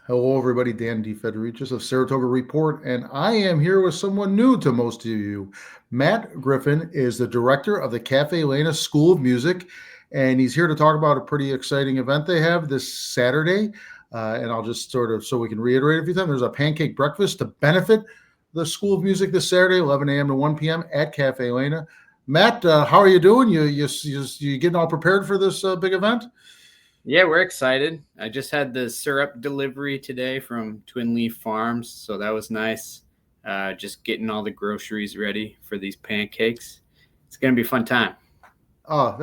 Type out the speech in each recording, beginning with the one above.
Hello, everybody. Dan DeFedericis of Saratoga Report, and I am here with someone new to most of you. Matt Griffin is the director of the Caffe Lena School of Music, and he's here to talk about a pretty exciting event they have this Saturday. And I'll just sort of, so we can reiterate a few times, there's a pancake breakfast to benefit the School of Music this Saturday, 11 a.m. to 1 p.m. at Caffe Lena. Matt, how are you doing? You getting all prepared for this big event? Yeah, we're excited. I just had the syrup delivery today from Twin Leaf Farms, so that was nice. Just getting all the groceries ready for these pancakes. It's going to be a fun time. Oh,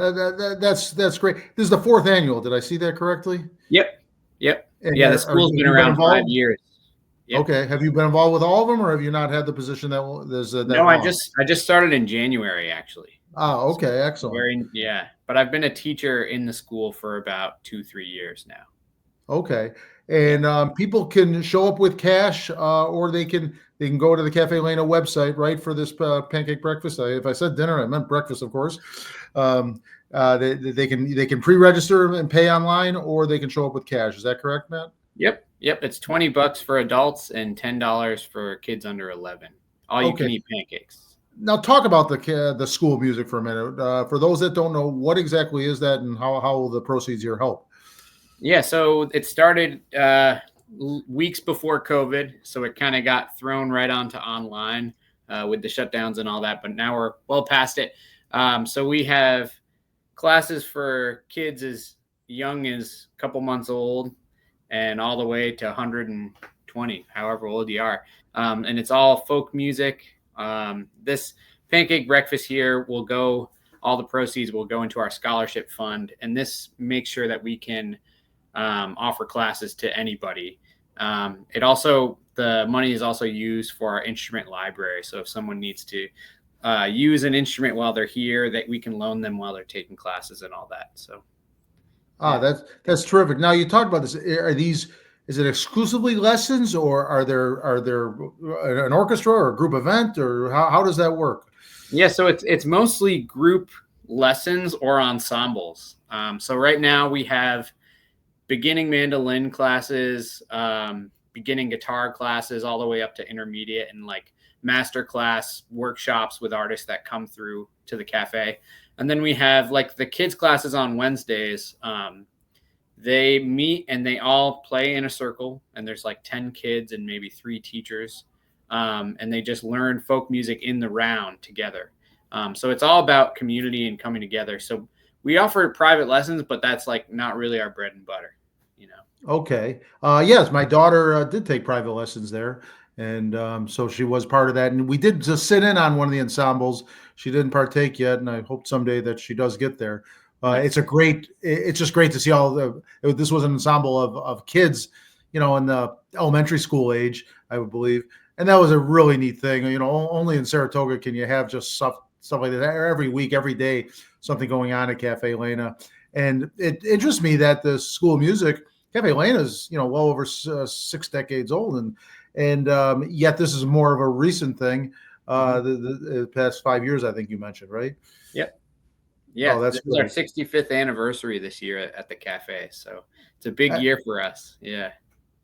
that's great. This is the fourth annual. Did I see that correctly? Yep. And Yeah, the school's been around 5 years. Yep. Okay. Have you been involved with all of them, or have you not had the position that there's that No, long? I just started in January, actually. Oh, okay. Excellent. But I've been a teacher in the school for about 2-3 years now. Okay. And people can show up with cash, or they can go to the Caffe Lena website, right, for this pancake breakfast. If I said dinner, I meant breakfast, of course. They can pre-register and pay online, or they can show up with cash. Is that correct, Matt? Yep. It's $20 for adults and $10 for kids under 11. All you can eat pancakes. Now talk about the School of Music for a minute. For those that don't know, what exactly is that, and how will the proceeds here help? Yeah, so it started weeks before COVID, so it kind of got thrown right onto online with the shutdowns and all that, but now we're well past it. So we have classes for kids as young as a couple months old and all the way to 120, however old you are. And it's all folk music. This pancake breakfast here all the proceeds will go into our scholarship fund, and this makes sure that we can offer classes to anybody. The money is also used for our instrument library. So if someone needs to use an instrument while they're here, that we can loan them while they're taking classes and all that. So. That's terrific. Now you talked about this. Is it exclusively lessons, or are there an orchestra or a group event, or how does that work? Yeah, so it's mostly group lessons or ensembles. So right now we have beginning mandolin classes, beginning guitar classes, all the way up to intermediate, and like master class workshops with artists that come through to the cafe. And then we have like the kids classes on Wednesdays. They meet and they all play in a circle, and there's like 10 kids and maybe 3 teachers. And they just learn folk music in the round together. So it's all about community and coming together. So we offer private lessons, but that's like not really our bread and butter, Okay. Yes, my daughter did take private lessons there. And so she was part of that. And we did just sit in on one of the ensembles. She didn't partake yet, and I hope someday that she does get there. It's just great to see this was an ensemble of kids, in the elementary school age, I would believe. And that was a really neat thing. Only in Saratoga can you have just stuff like that every week, every day, something going on at Caffe Lena. And it interests me that the School of Music, Caffe Lena is, well over 6 decades old. And yet this is more of a recent thing, the past 5 years, I think you mentioned, right? Yep. Yeah, this is our 65th anniversary this year at the cafe, so it's a big year for us. Yeah.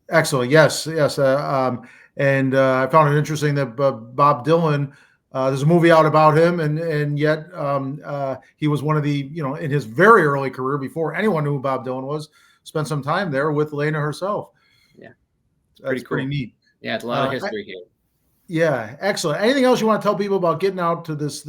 Excellent. Yes. And I found it interesting that Bob Dylan, there's a movie out about him, and yet he was one of the, in his very early career, before anyone knew who Bob Dylan was, spent some time there with Lena herself. Yeah, it's pretty neat. Yeah, it's a lot of history here. Yeah, excellent. Anything else you want to tell people about getting out to this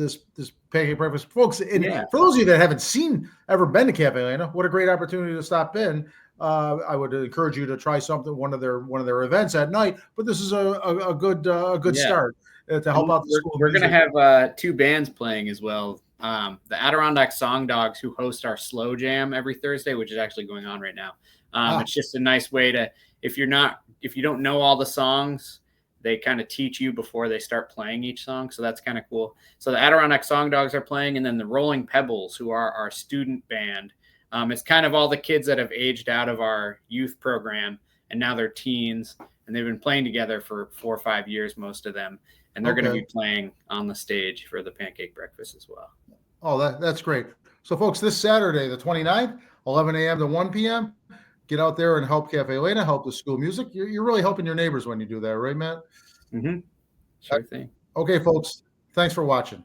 pancake breakfast, folks? And for those of you that haven't ever been to Caffe Lena, what a great opportunity to stop in. I would encourage you to try one of their events at night. But this is a good start to help out the school. We're going to have 2 bands playing as well. The Adirondack Song Dogs, who host our slow jam every Thursday, which is actually going on right now. It's just a nice way to, if you don't know all the songs, they kind of teach you before they start playing each song. So that's kind of cool. So the Adirondack Song Dogs are playing, and then the Rolling Pebbles, who are our student band. It's kind of all the kids that have aged out of our youth program, and now they're teens, and they've been playing together for 4 or 5 years, most of them. And they're going to be playing on the stage for the pancake breakfast as well. Oh, that's great. So folks, this Saturday, the 29th, 11 a.m. to 1 p.m., get out there and help Caffe Lena, help the school music. You're really helping your neighbors when you do that, right, Matt? Sure thing. Okay, folks, thanks for watching.